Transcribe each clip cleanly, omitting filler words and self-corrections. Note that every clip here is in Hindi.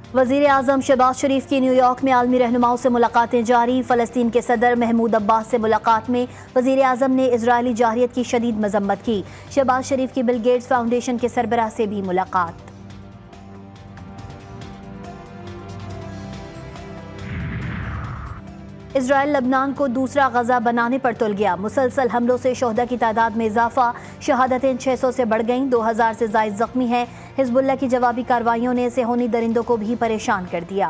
वज़ीर आज़म शहबाज शरीफ की न्यूयॉर्क में आलमी रहनुमाओं से मुलाकातें जारी। फ़लस्तीन के सदर महमूद अब्बास से मुलाकात में वज़ीर आज़म ने इजरायली जारहियत की शदीद मजम्मत की। शहबाज शरीफ की बिल गेट्स फाउंडेशन के सरबराह से भी मुलाकात। इजराइल लबनान को दूसरा गजा बनाने पर तुल गया। मुसलसल हमलों से शोहदा की तादाद में इजाफा, शहादतें 600 से बढ़ गईं, 2000 से जायद जख्मी हैं। हिजबुल्लाह की जवाबी कार्रवाइयों ने सेहोनी दरिंदों को भी परेशान कर दिया।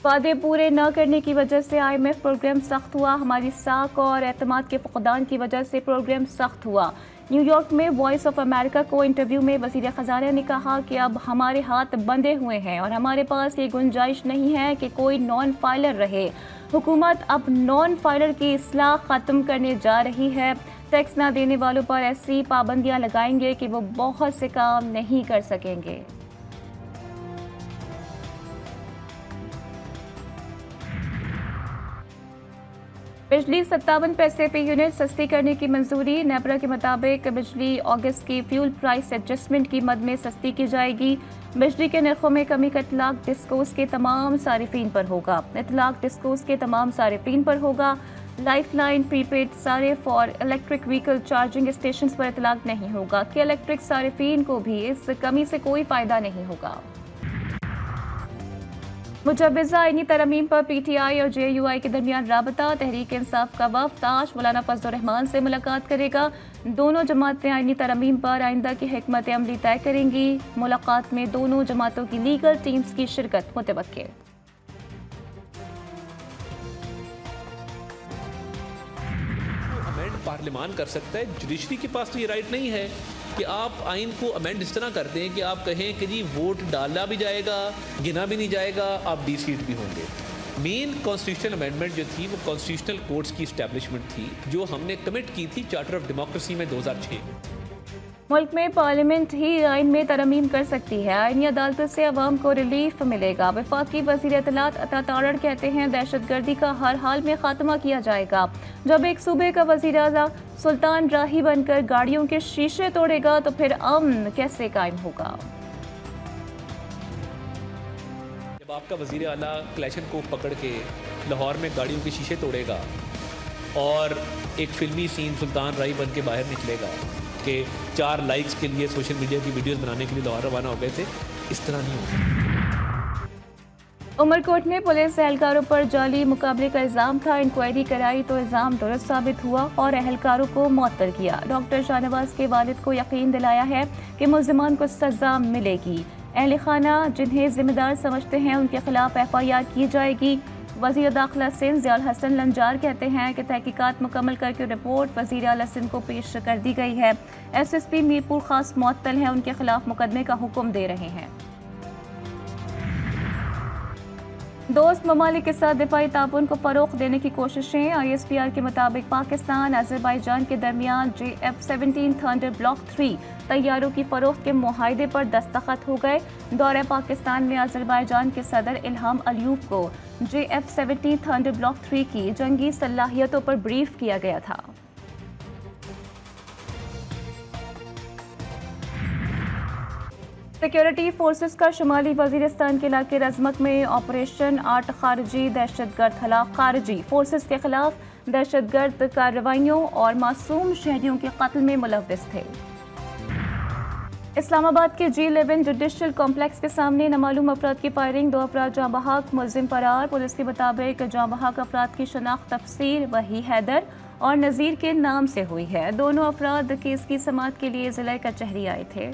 वादे पूरे न करने की वजह से IMF प्रोग्राम सख्त हुआ। हमारी साख और एतमाद के फुकदान की वजह से प्रोग्राम सख्त हुआ। न्यूयॉर्क में वॉइस ऑफ अमेरिका को इंटरव्यू में वज़ीर ख़जाना ने कहा कि अब हमारे हाथ बंधे हुए हैं और हमारे पास ये गुंजाइश नहीं है कि कोई नॉन फाइलर रहे। हुकूमत अब नॉन फाइलर की इस्लाह ख़त्म करने जा रही है। टैक्स ना देने वालों पर ऐसी पाबंदियां लगाएंगे कि वो बहुत से काम नहीं कर सकेंगे। बिजली 57 पैसे पे यूनिट सस्ती करने की मंजूरी। नेपरा के मुताबिक बिजली अगस्त की फ्यूल प्राइस एडजस्टमेंट की मद में सस्ती की जाएगी। बिजली के नरखों में कमी का इतलाक डिस्कोस के तमाम सारिफीन पर होगा। इतलाक डिस्कोस के तमाम सारिफीन पर होगा। लाइफ लाइन, प्रीपेड सारिफ और इलेक्ट्रिक व्हीकल चार्जिंग स्टेशन पर इतलाक नहीं होगा कि इलेक्ट्रिक सारिफीन को भी इस कमी से कोई फ़ायदा नहीं होगा। मुजव्वज़ा आईनी तरमीम पर PTI और JUI के दरमियान राबता। तहरीक इंसाफ का वफ़द आज मौलाना फजल रहमान से मुलाकात करेगा। दोनों जमातें आईनी तरमीम पर आइंदा की हिकमत अमली तय करेंगी। मुलाकात में दोनों जमातों की लीगल टीम्स की शिरकत मुतवक्किल। पार्लियामान कर सकता है, जुडिशरी के पास तो ये राइट नहीं है कि आप आइन को अमेंड इस तरह कर दें कि आप कहें कि जी वोट डाला भी जाएगा, गिना भी नहीं जाएगा, आप डिसीट भी होंगे। मेन कॉन्स्टिट्यूशनल अमेंडमेंट जो थी वो कॉन्स्टिट्यूशनल कोर्ट्स की इस्टेब्लिशमेंट थी जो हमने कमिट की थी चार्टर ऑफ डेमोक्रेसी में 2006। मुल्क में पार्लियामेंट ही आइन में तरमीम कर सकती है। आइनी अदालतों से अवाम को रिलीफ मिलेगा। वफाकी वज़ीर इत्तलात अता तारड़ कहते हैं दहशतगर्दी का हर हाल में खात्मा किया जाएगा। जब एक सूबे का वज़ीर आज़ा सुल्तान राही बनकर गाड़ियों के शीशे तोड़ेगा तो फिर अमन कैसे कायम होगा। जब आपका वज़ीर आला क्लैशन को पकड़ के लाहौर में गाड़ियों के शीशे तोड़ेगा और एक फिल्मी सीन सुल्तान राही बन के बाहर निकलेगा कि 4 लाइक्स के लिए सोशल मीडिया की वीडियोस बनाने के लिए लाहौर रवाना हो गए थे, इस तरह नहीं होगा। उमरकोट में पुलिस एहलकारों पर जाली मुकाबले का इल्ज़ाम था। इंक्वायरी कराई तो इल्ज़ाम दुरुस्त साबित हुआ और एहलकारों को मुअत्तल किया। डॉक्टर शाहनवाज के वालिद को यकीन दिलाया है कि मुल्ज़िमान को सज़ा मिलेगी। अहल खाना जिन्हें जिम्मेदार समझते हैं उनके खिलाफ FIR की जाएगी। वज़ीर दाखिला सिंध ज़ियाउल हसन लंजार कहते हैं कि तहकीकात मुकम्मल करके रिपोर्ट वज़ीर आला सिंध को पेश कर दी गई है। SSP मीरपुर खास मुअत्तल है, उनके खिलाफ मुकदमे का हुक्म दे रहे हैं। दोस्त ममालिक के साथ दिफाई ताउन को फ़रोग़ देने की कोशिशें। ISPR के मुताबिक पाकिस्तान अज़रबैजान के दरमियान JF-17 थंडर ब्लॉक 3 तैयारों की फ़रोख्त के मुआहदे पर दस्तखत हो गए। दौरे पाकिस्तान में अज़रबैजान के सदर इल्हाम अलियूब को JF-17 थंडर ब्लॉक 3 की जंगी सलाहियतों पर ब्रीफ किया गया था। सिक्योरिटी फोर्सेस का शुमाली वजीरिस्तान के इलाके रजमक में ऑपरेशन 8 खारजी दहशतगर्द खिलाफ खारजी फोर्सेस के खिलाफ दहशतगर्द कार्रवाइयों और मासूम शहरियों के कत्ल में मुलव्विस थे। इस्लामाबाद के G11 जुडिशल कॉम्प्लेक्स के सामने नामालूम अफराद की फायरिंग, 2 अफराद जाँ बहक, मुलजिम फरार। पुलिस के मुताबिक जाँ बहक अफराद की शनाख्त तफसीर वही हैदर और नज़ीर के नाम से हुई है। दोनों अफराद केस की समाअत के लिए जिला कचहरी आए थे।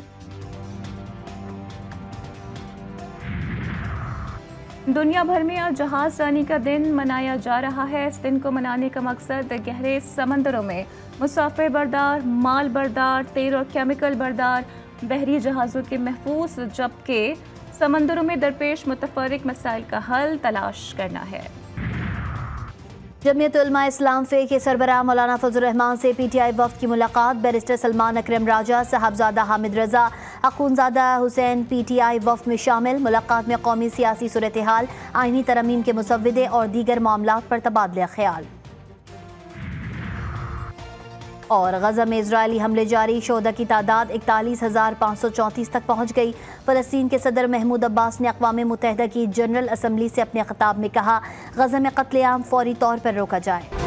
दुनिया भर में आज जहाज रानी का दिन मनाया जा रहा है। इस दिन को मनाने का मकसद गहरे समंदरों में मुसाफिर बरदार, माल बरदार, तेल और केमिकल बरदार बहरी जहाज़ों के महफूज जबकि समंदरों में दरपेश मुतफर्रिक मसाइल का हल तलाश करना है। जमीयत उलमा इस्लाम फ़े के सरबराह मौलाना फजल रहमान से PTI वफ़द की मुलाकात। बैरिस्टर सलमान अकरम राजा, साहबजादा हामिद रजा, अखूनजादा हुसैन PTI वफ़द में शामिल। मुलाकात में कौमी सियासी सूरत हाल, आइनी तरमीम के मुसव्विदे और दीगर मामलात पर तबादला ख्याल। और गजा में इजरायली हमले जारी, शोहदा की तादाद 41,534 तक पहुंच गई। फ़लस्तीन के सदर महमूद अब्बास ने अक़वाम मुत्तहिदा की जनरल असम्बली से अपने खिताब में कहा, गजा में कत्लेआम फौरी तौर पर रोका जाए।